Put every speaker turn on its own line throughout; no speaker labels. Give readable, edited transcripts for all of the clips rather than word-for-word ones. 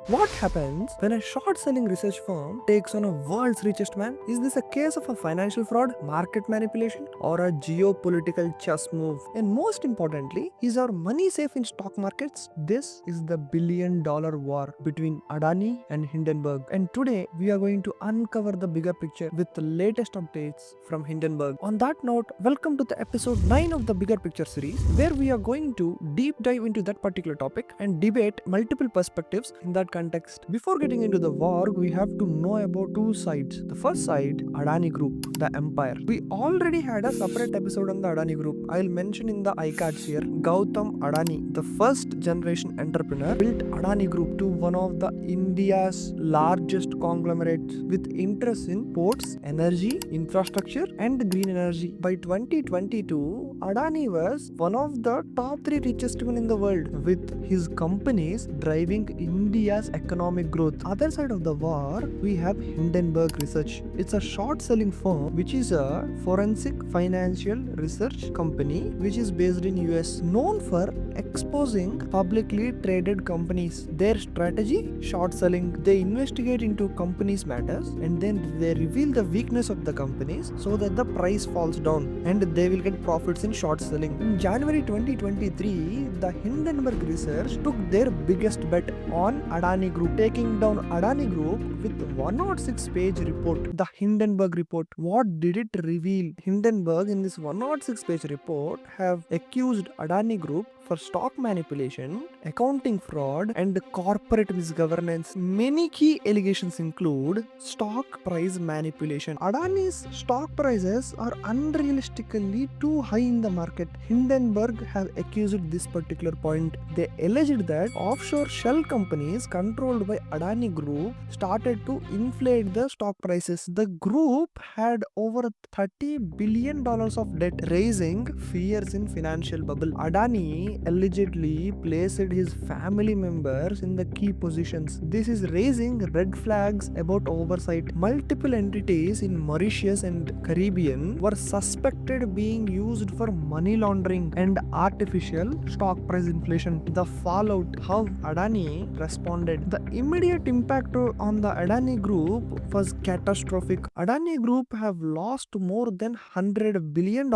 What happens when a short selling research firm takes on a world's richest man? Is this a case of a financial fraud, market manipulation, or a geopolitical chess move? And most importantly, is our money safe in stock markets? This is the billion-dollar war between Adani and Hindenburg. And today we are going to uncover the bigger picture with the latest updates from Hindenburg. On that note, welcome to the episode 9 of the Bigger Picture series, where we are going to deep dive into that particular topic and debate multiple perspectives in that context. Before getting into the war, we have to know about two sides. The first side, Adani Group, the empire. We already had a separate episode on the Adani Group. I'll mention in the iCards here. Gautam Adani, the first generation entrepreneur, built Adani Group to one of the India's largest conglomerates with interests in ports, energy, infrastructure, and green energy. By 2022, Adani was one of the top 3 richest men in the world, with his companies driving India's economic growth. Other side of the war, we have Hindenburg Research. It's a short selling firm which is a forensic financial research company which is based in US, known for exposing publicly traded companies. Their strategy, short selling. They investigate into companies' matters and then they reveal the weakness of the companies so that the price falls down and they will get profits in short selling. In January 2023, the Hindenburg Research took their biggest bet on Adani Group, taking down Adani Group with 106-page report. The Hindenburg report. What did it reveal? Hindenburg in this 106-page report have accused Adani Group for stock manipulation, accounting fraud, and corporate misgovernance. Many key allegations include stock price manipulation. Adani's stock prices are unrealistically too high in the market. Hindenburg have accused this particular point. They alleged that offshore shell companies controlled by Adani Group started to inflate the stock prices. The group had over $30 billion of debt, raising fears in financial bubble. Adani allegedly placed his family members in the key positions. This is raising red flags about oversight. Multiple entities in Mauritius and Caribbean were suspected being used for money laundering and artificial stock price inflation. The fallout, how Adani responded. The immediate impact on the Adani Group was catastrophic. Adani Group have lost more than $100 billion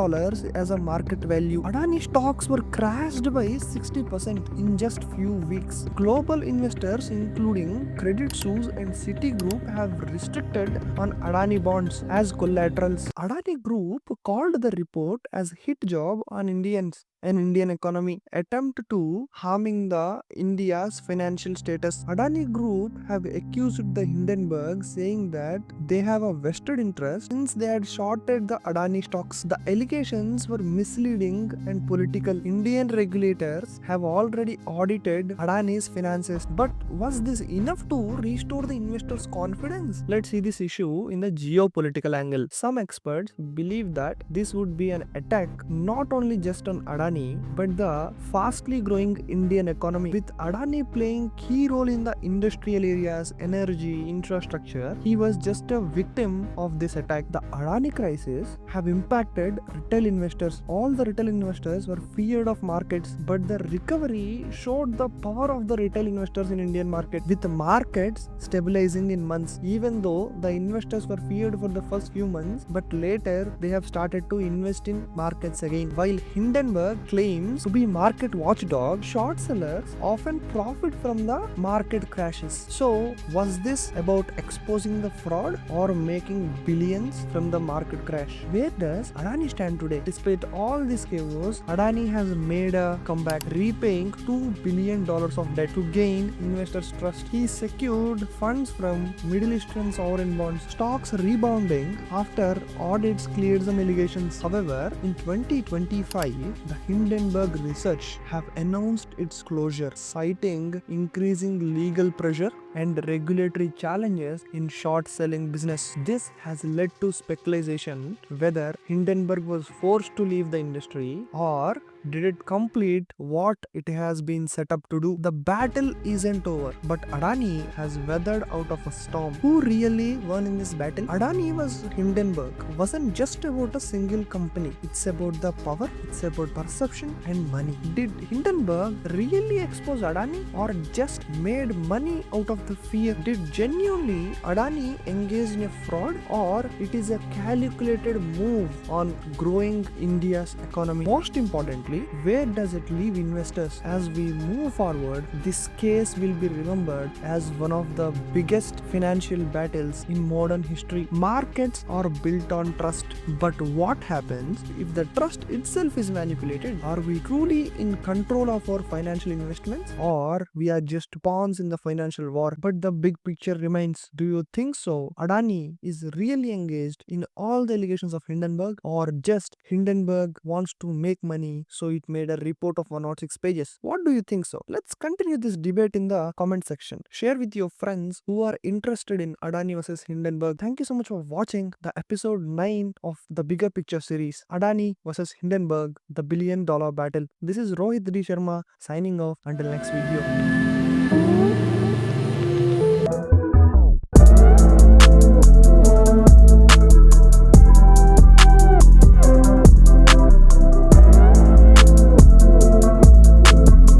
as a market value. Adani stocks were crashed by 60% in just few weeks. Global investors including Credit Suisse and Citigroup have restricted on Adani bonds as collaterals. Adani Group called the report as hit job on Indians and Indian economy, attempt to harming the India's financial status. Adani Group have accused the Hindenburg, saying that they have a vested interest since they had shorted the Adani stocks. The allegations were misleading and political. Indian regulators have already audited Adani's finances, but was this enough to restore the investors' confidence? Let's see this issue in the geopolitical angle. Some experts believe that this would be an attack not only just on Adani but the fastly growing Indian economy. With Adani playing key role in the industrial areas, energy, infrastructure, he was just a victim of this attack. The Adani crisis have impacted retail investors. All the retail investors were feared of markets, but the recovery showed the power of the retail investors in Indian market, with the markets stabilizing in months. Even though the investors were feared for the first few months, but later they have started to invest in markets again. While Hindenburg claims to be market watchdog, short sellers often profit from the market crashes. So, was this about exposing the fraud or making billions from the market crash? Where does Adani stand today? Despite all this chaos, Adani has made a comeback, repaying $2 billion of debt to gain investors' trust. He secured funds from Middle Eastern sovereign bonds. Stocks rebounding after audits cleared some allegations. However, in 2025, the Hindenburg Research have announced its closure, citing increasing legal pressure and regulatory challenges in short selling business. This has led to speculation whether Hindenburg was forced to leave the industry or Did it complete what it has been set up to do? The battle isn't over, but Adani has weathered out of a storm. Who really won in this battle? Adani was Hindenburg. Wasn't just about a single company. It's about the power, it's about perception and money. Did Hindenburg really expose Adani or just made money out of the fear? Did genuinely Adani engage in a fraud or it is a calculated move on growing India's economy? Most importantly, where does it leave investors? As we move forward, this case will be remembered as one of the biggest financial battles in modern history. Markets are built on trust, but what happens if the trust itself is manipulated? Are we truly in control of our financial investments or we are just pawns in the financial war? But the big picture remains. Do you think so? Adani is really engaged in all the allegations of Hindenburg or just Hindenburg wants to make money so it made a report of 106 pages? What do you think so? Let's continue this debate in the comment section. Share with your friends who are interested in Adani versus Hindenburg. Thank you so much for watching the episode 9 of the bigger picture series, Adani versus Hindenburg, the $1 billion battle. This is Rohit D. Sharma signing off until next video.